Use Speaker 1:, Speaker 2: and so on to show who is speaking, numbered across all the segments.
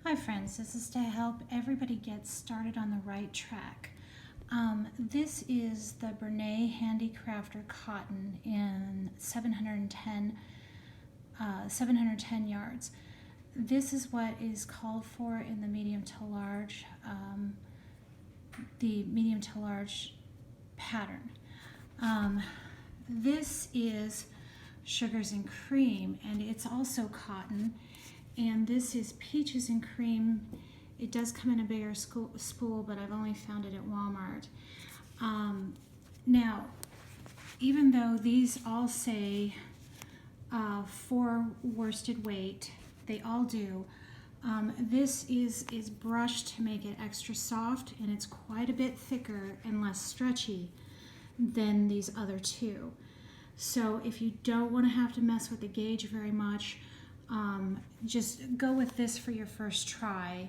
Speaker 1: Hi friends, this is to help everybody get started on the right track. This is the Bernay Handicrafter cotton in 710 yards. This is what is called for in the medium to large pattern. This is sugars and cream, and it's also cotton. And this is peaches and cream. It does come in a bigger spool, but I've only found it at Walmart. Now, even though these all say for worsted weight, they all do. This is brushed to make it extra soft, and it's quite a bit thicker and less stretchy than these other two. So if you don't want to have to mess with the gauge very much, just go with this for your first try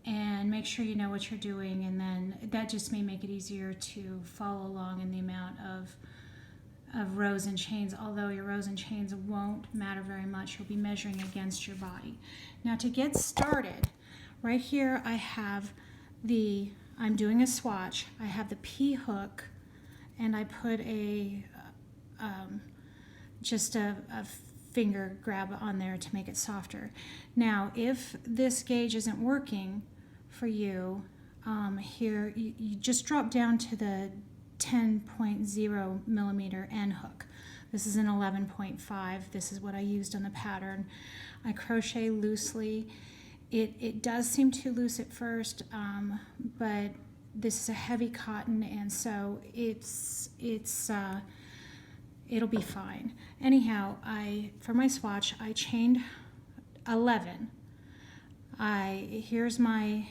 Speaker 1: and make sure you know what you're doing, and then that just may make it easier to follow along in the amount of rows and chains, although your rows and chains won't matter very much. You'll be measuring against your body. Now to get started, right here I have I'm doing a swatch. I have the P hook, and I put just a finger grab on there to make it softer. Now if this gauge isn't working for you, here you just drop down to the 10.0 millimeter end hook. This is an 11.5. This is what I used on the pattern. I crochet loosely. It does seem too loose at first, but this is a heavy cotton, and so it'll be fine. Anyhow, for my swatch, I chained 11. Here's my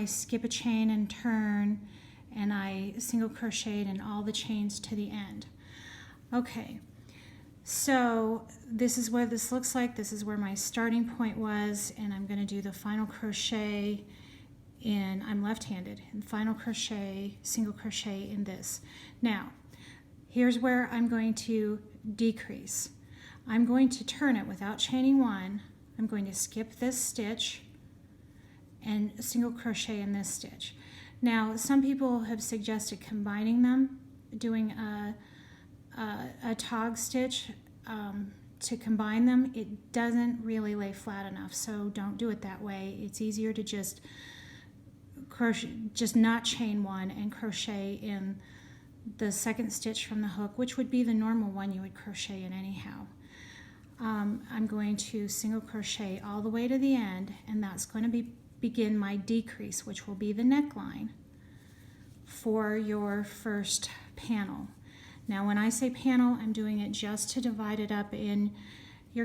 Speaker 1: skip a chain and turn, and I single crocheted in all the chains to the end. Okay, so this is what this looks like. This is where my starting point was, and I'm going to do the final crochet in, I'm left-handed, and final crochet, single crochet in this. Now, here's where I'm going to decrease. I'm going to turn it without chaining one. I'm going to skip this stitch and single crochet in this stitch. Now, some people have suggested combining them, doing a tog stitch to combine them. It doesn't really lay flat enough, so don't do it that way. It's easier to just not chain one and crochet in the second stitch from the hook, which would be the normal one you would crochet in anyhow. I'm going to single crochet all the way to the end, and that's going to begin my decrease, which will be the neckline for your first panel. Now when I say panel, I'm doing it just to divide it up in your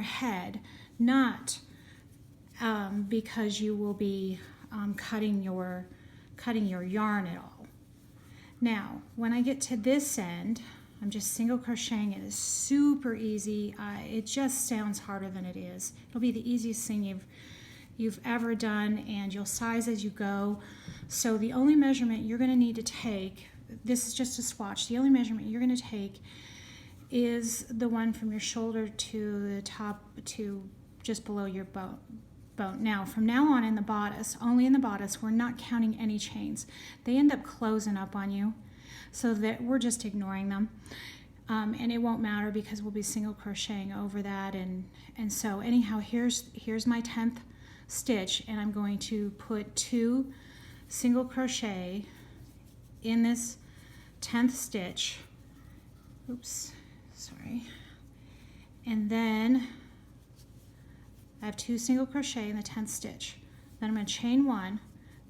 Speaker 1: head, not because you will be cutting your yarn at all. Now, when I get to this end, I'm just single crocheting. It is super easy. It just sounds harder than it is. It'll be the easiest thing you've ever done, and you'll size as you go. So the only measurement you're going to need to take, this is just a swatch, the only measurement you're going to take is the one from your shoulder to the top to just below your bone. Now, from now on in the bodice, only in the bodice, we're not counting any chains. They end up closing up on you, so that we're just ignoring them. And it won't matter because we'll be single crocheting over that. And so anyhow, here's my 10th stitch, and I'm going to put 2 single crochet in this 10th stitch. Oops, sorry. And then I have 2 single crochet in the 10th stitch. Then I'm going to chain 1,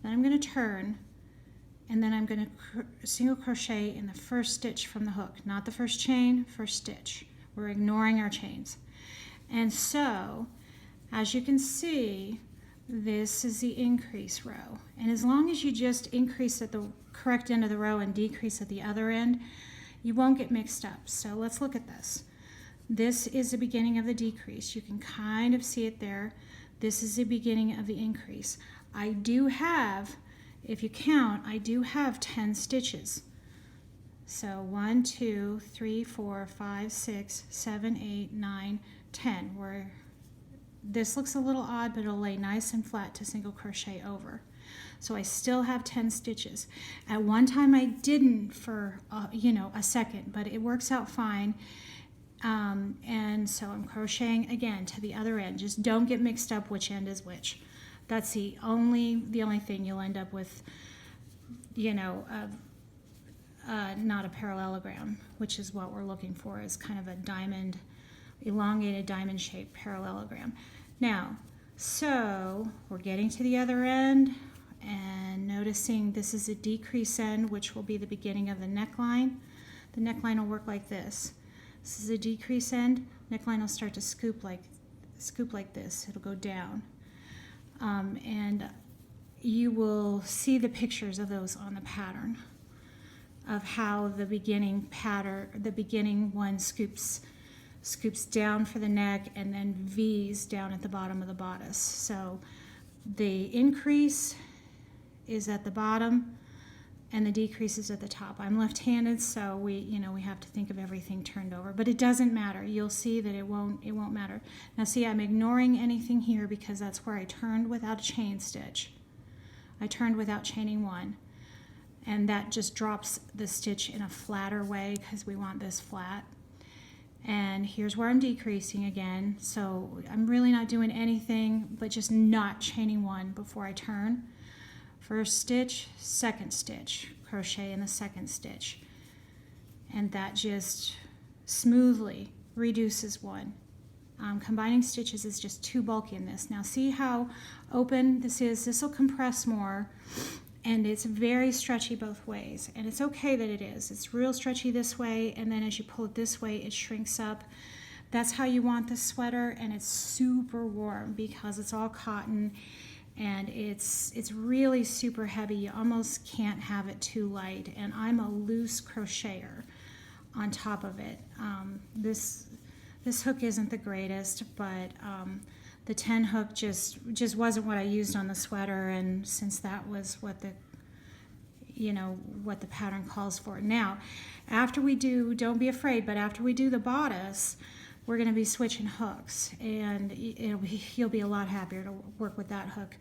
Speaker 1: then I'm going to turn, and then I'm going to single crochet in the first stitch from the hook. Not the first chain, first stitch. We're ignoring our chains. And so, as you can see, this is the increase row. And as long as you just increase at the correct end of the row and decrease at the other end, you won't get mixed up. So let's look at this. This is the beginning of the decrease. You can kind of see it there. This is the beginning of the increase. I do have, if you count, I do have 10 stitches. So 1, 2, 3, 4, 5, 6, 7, 8, 9, 10. this looks a little odd, but it'll lay nice and flat to single crochet over. So I still have 10 stitches. At one time I didn't for a second, but it works out fine. And so I'm crocheting again to the other end. Just don't get mixed up which end is which. That's the only thing you'll end up with, not a parallelogram, which is what we're looking for, is kind of a diamond, elongated diamond shaped parallelogram. Now, so we're getting to the other end and noticing this is a decrease end, which will be the beginning of the neckline. The neckline will work like this. This is a decrease end. Neckline will start to scoop like this. It'll go down. And you will see the pictures of those on the pattern of how the beginning one scoops down for the neck and then V's down at the bottom of the bodice. So the increase is at the bottom and the decrease is at the top. I'm left-handed, so we have to think of everything turned over, but it doesn't matter. You'll see that it won't matter. Now see, I'm ignoring anything here because that's where I turned without a chain stitch. I turned without chaining one, and that just drops the stitch in a flatter way because we want this flat. And here's where I'm decreasing again. So I'm really not doing anything but just not chaining one before I turn. First stitch, second stitch, crochet in the second stitch. And that just smoothly reduces one. Combining stitches is just too bulky in this. Now see how open this is? This will compress more, and it's very stretchy both ways. And it's okay that it is. It's real stretchy this way, and then as you pull it this way, it shrinks up. That's how you want the sweater, and it's super warm because it's all cotton. And it's really super heavy. You almost can't have it too light. And I'm a loose crocheter on top of it. This hook isn't the greatest, but the 10 hook just wasn't what I used on the sweater. And since that was what the pattern calls for. Now, after we do, don't be afraid, but after we do the bodice, we're going to be switching hooks, and you'll be a lot happier to work with that hook.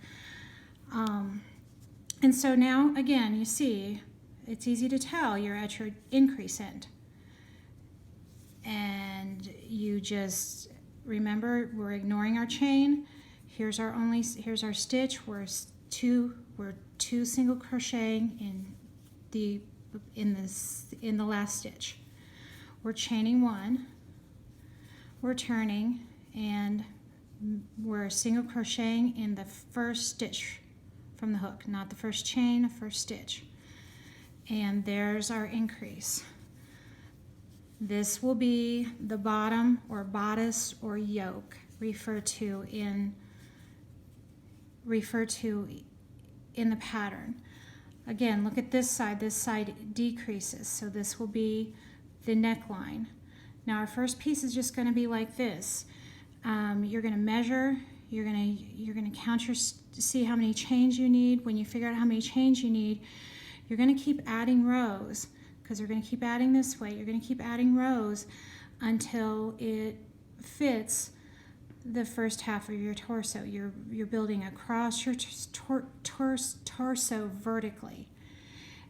Speaker 1: And so now, again, you see, it's easy to tell you're at your increase end. And you just remember, we're ignoring our chain. Here's our stitch. We're two single crocheting in the last stitch. We're chaining one. We're turning, and we're single crocheting in the first stitch from the hook, not the first chain, first stitch. And there's our increase. This will be the bottom or bodice or yoke referred to in the pattern. Again, look at this side decreases, so this will be the neckline. Now our first piece is just going to be like this. You're going to measure, you're going to count see how many chains you need. When you figure out how many chains you need, you're going to keep adding rows, because we're going to keep adding this way. You're going to keep adding rows until it fits the first half of your torso. You're building across your torso vertically.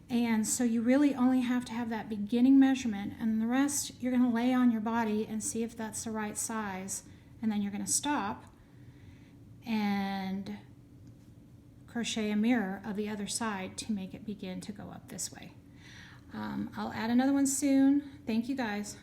Speaker 1: And so you really only have to have that beginning measurement, and the rest you're going to lay on your body and see if that's the right size, and then you're going to stop and crochet a mirror of the other side to make it begin to go up this way. I'll add another one soon. Thank you guys.